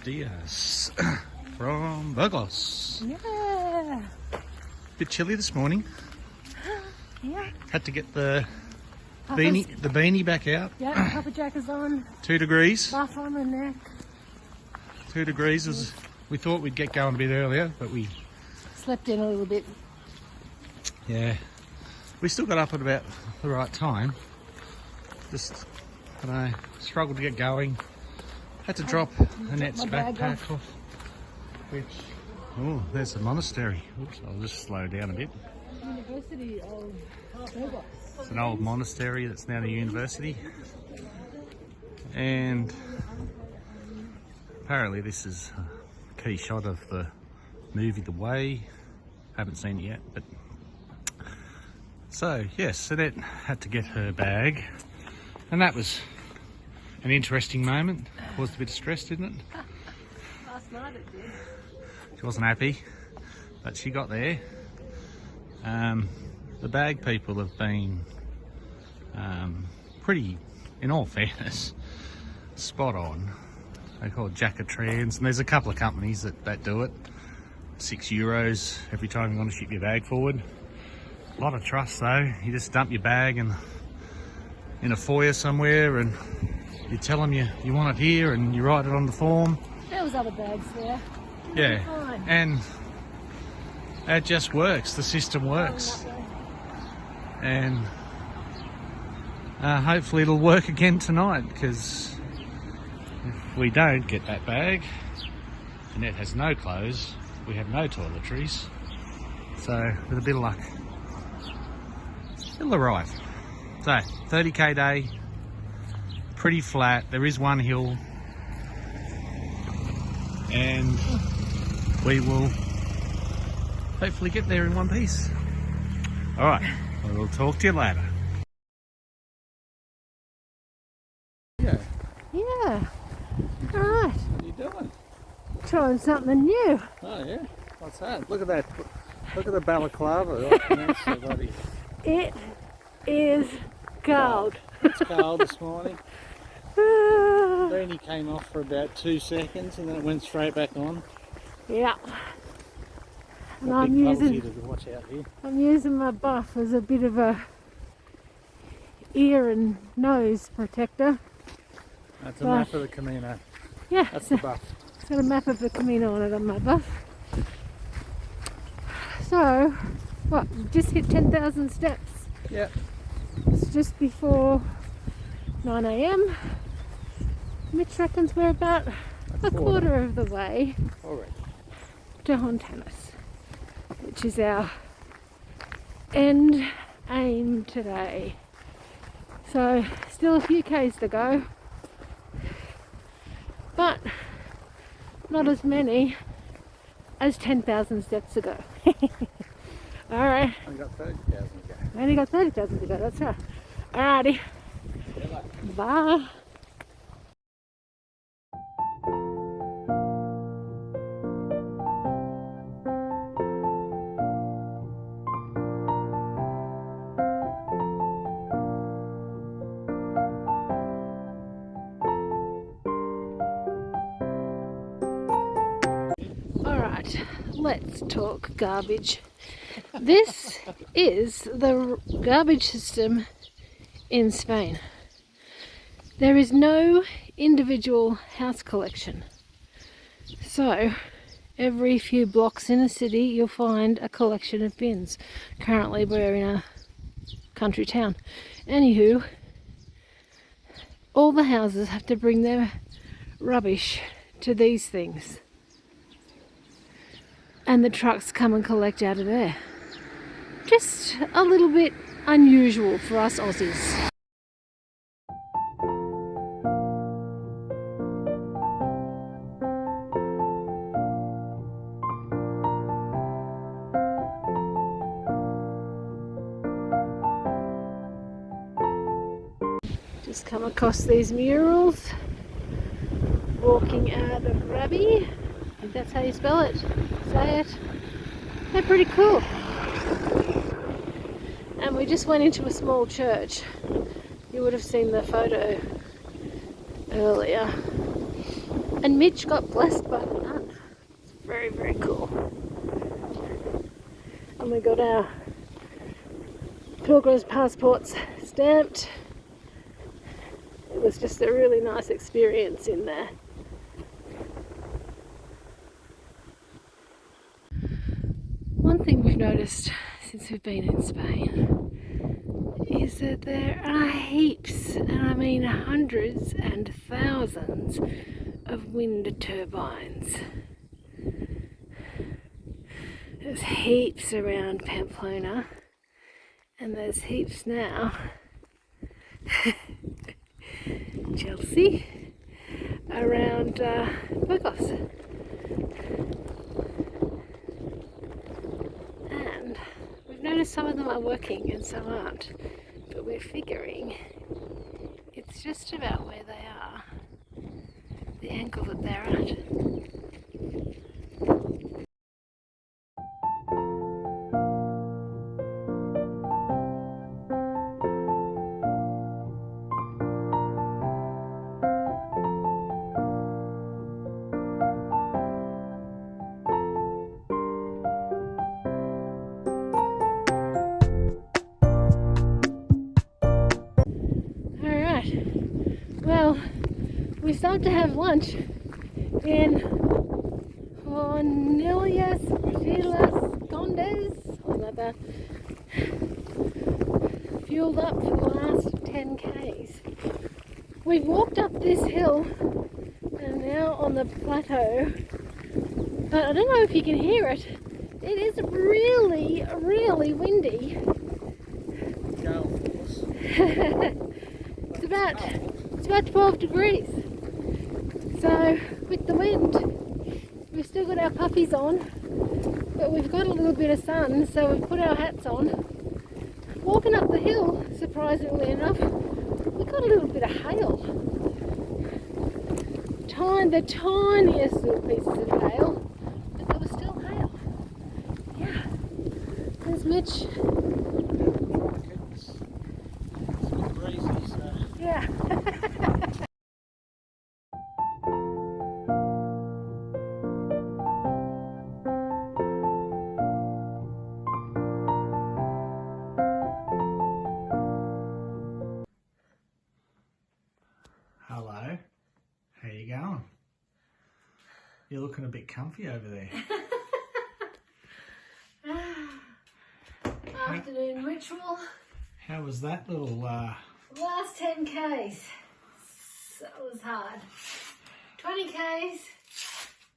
dias from Burgos. Yeah. Bit chilly this morning. Yeah. Had to get the beanie back out. Yeah, puffer jackets on, 2 degrees. buff on the neck. 2 degrees was. We thought we'd get going a bit earlier, but we Slept in a little bit. we still got up at about the right time. Just, struggled to get going. Had to drop Annette's my bag backpack off. There's a monastery. Oops, I'll just slow down a bit. University of Burgos. It's an old monastery that's now the university. And apparently this is a key shot of the movie The Way. Haven't seen it yet, but... So, yes, Annette had to get her bag. And that was an interesting moment. Caused a bit of stress, didn't it? Last night it did. She wasn't happy, but she got there. The bag people have been pretty, in all fairness, spot on. They're called Jackatrans, and there's a couple of companies that do it. €6 every time you want to ship your bag forward. A lot of trust though. You just dump your bag in a foyer somewhere, and you tell them you want it here, and you write it on the form. There was other bags there. Yeah, Fine. and it just works. The system works, and hopefully it'll work again tonight, because if we don't get that bag, Annette has no clothes, we have no toiletries, so with a bit of luck it'll arrive. So 30k day, pretty flat. There is one hill, and we will hopefully get there in one piece. All right, we'll talk to you later. Yeah. Yeah. All right. What are you doing? Trying something new. Oh yeah. What's that? Look at that. Look at the balaclava. It is cold. It's cold this morning. Beanie came off for about 2 seconds, and then it went straight back on. Yeah. And Got I'm big puddles using here to watch out here. I'm using my buff as a bit of a ear and nose protector. That's a map of the Camino. Yeah, That's the buff. it's got a map of the Camino on it on my buff. So, what? Just hit 10,000 steps. Yep. It's just before 9 a.m. Mitch reckons we're about a quarter of the way Alright. to Hontanas, which is our end aim today. So still a few k's to go, but not as many as 10,000 steps to go. Alright. I got 30,000 to go. Only got 30,000 to go, that's right. Alrighty. Bye. Alright, let's talk garbage. This is the garbage system in Spain. There is no individual house collection. So, every few blocks in a city you'll find a collection of bins. Currently we're in a country town. Anywho, all the houses have to bring their rubbish to these things. And the trucks come and collect out of there. Just a little bit unusual for us Aussies. Just come across these murals. Walking out of Rabi. I think that's how you spell it. Say it. They're pretty cool. And we just went into a small church. You would have seen the photo earlier. And Mitch got blessed by the nun. It's very, very cool. And we got our pilgrim's passports stamped. It was just a really nice experience in there. One thing we've noticed since we've been in Spain is that there are heaps, and I mean hundreds and thousands of wind turbines. There's heaps around Pamplona, and there's heaps now. Chelsea, around Burgos. And we've noticed some of them are working and some aren't, but we're figuring it's just about where they are, the angle that they're at. Well, we stopped to have lunch in Cornelius Vilas Condes, something like that. Fueled up for the last 10 k's. We've walked up this hill and now on the plateau, but I don't know if you can hear it. It is really, really windy. It's about 12 degrees. So with the wind, we've still got our puffies on, but we've got a little bit of sun, so we've put our hats on. Walking up the hill, surprisingly enough, we got a little bit of hail. The tiniest little pieces of hail, but there was still hail. Yeah. There's Mitch. Yeah. Hello. How you going? You're looking a bit comfy over there. Afternoon ritual. How was that little Last 10 k's. That was hard. 20 k's,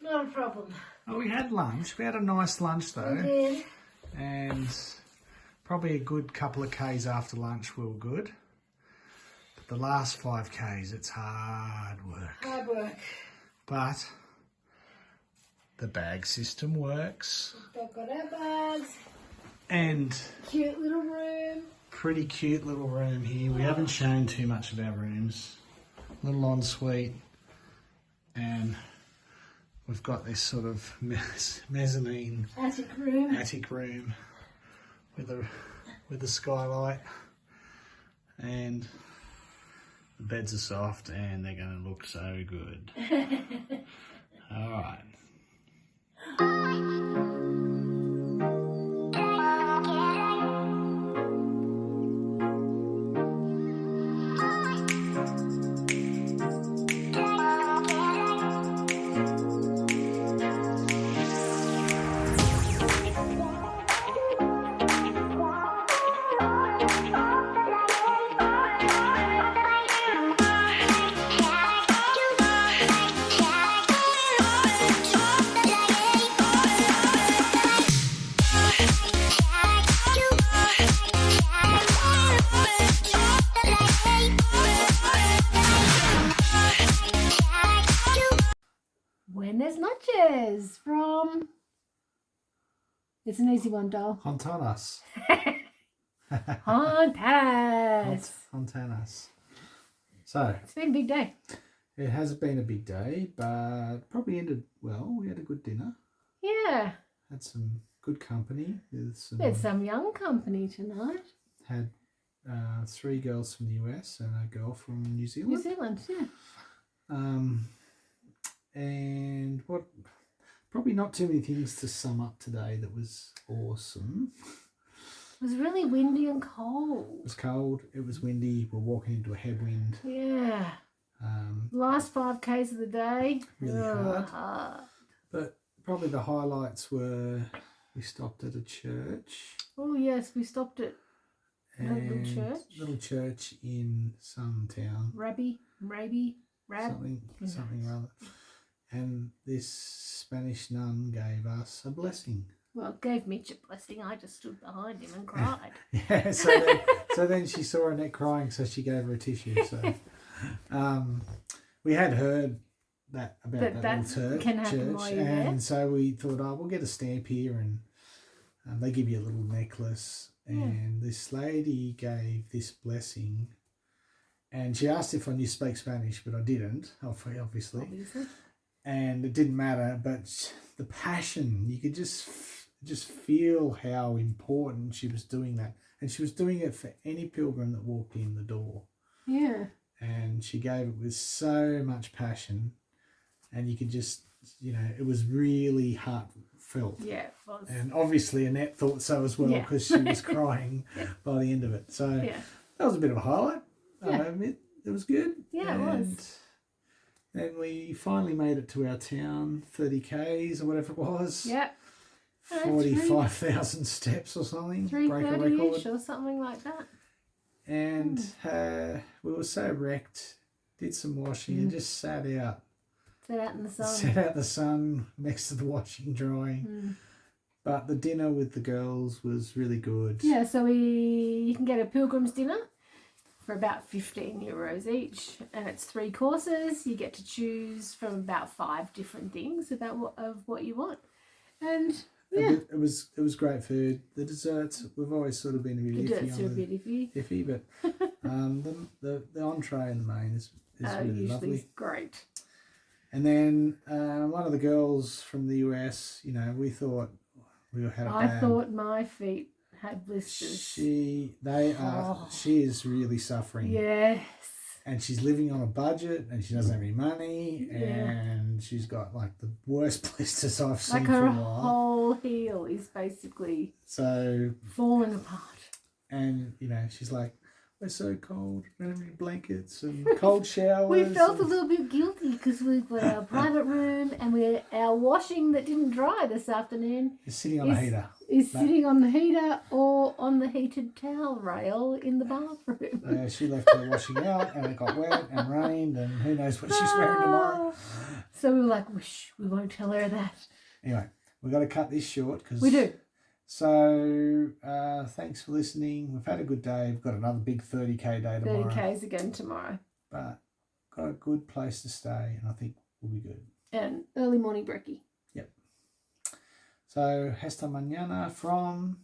not a problem. Oh, we had lunch. We had a nice lunch though. We did. And probably a good couple of k's after lunch we were good. But the last 5 k's, it's hard work. Hard work. But the bag system works. We've got our bags. And Cute little room. pretty cute little room here. We haven't shown too much of our rooms. Little ensuite. And we've got this sort of mezzanine attic room with a skylight, and the beds are soft and they're going to look so good. All right. Buenas noches from... It's an easy one, doll. Hontanas. Hontanas. Hontanas. So, It's been a big day. it has been a big day, but probably ended well. We had a good dinner. Yeah. Had some good company. There's some young company tonight. Had 3 girls from the US and a girl from New Zealand. New Zealand, yeah. And what? Probably not too many things to sum up today that was awesome. It was really windy and It cold. was cold. It was windy. We're walking into a headwind. Yeah. Last 5Ks of the day. Really hard. But probably the highlights were we stopped at a church. Oh yes, we stopped at a little church. Little church in some town. Rab. Something rather. And this Spanish nun gave us a blessing. Well, it gave Mitch a blessing. I just stood behind him and cried. Yeah, so then she saw Annette crying, so she gave her a tissue. So we had heard that about that little can happen while you're there. And so we thought, we'll get a stamp here, and they give you a little necklace. And this lady gave this blessing, and she asked if I knew speak Spanish, but I didn't, obviously. And it didn't matter, but the passion, you could just feel how important she was doing that. And she was doing it for any pilgrim that walked in the door. Yeah. And she gave it with so much passion, and you could just, it was really heartfelt. Yeah, it was. And obviously Annette thought so as well, because she was crying by the end of it. So that was a bit of a highlight. I admit it was good. Yeah, it was. And we finally made it to our town, 30 Ks or whatever it was. Yep. 45,000 steps or something. Break a record. 330-ish or something like that. And we were so wrecked, did some washing and just sat out. Sat out in the sun. Sat out in the sun next to the washing, drying. But the dinner with the girls was really good. Yeah, so you can get a pilgrim's dinner for about €15 each, and it's 3 courses. You get to choose from about 5 different things of what you want, and it was great food. The desserts, we've always sort of been a bit iffy, but the entree and the main is really lovely. Great. And then one of the girls from the US, we thought we had a bad. I thought my feet had blisters. She is really suffering. Yes. And she's living on a budget, and she doesn't have any money, and she's got like the worst blisters I've seen for a while. Her whole heel is basically falling apart. And she's like, we're so cold, we don't have any blankets and cold showers. We felt a little bit guilty because we've got our private room, and our washing that didn't dry this afternoon is sitting on the heater. Sitting on the heater or on the heated towel rail in the bathroom. She left her washing out, and it got wet and rained, and who knows what she's wearing tomorrow. So we were like, we won't tell her that. Anyway, we've got to cut this short because we do. So thanks for listening. We've had a good day. We've got another big 30K day tomorrow. 30Ks again tomorrow. But got a good place to stay, and I think we'll be good. And early morning brekkie. Yep. So hasta mañana from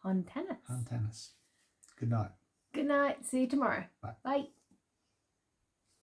Hontanas. Good night. Good night. See you tomorrow. Bye. Bye.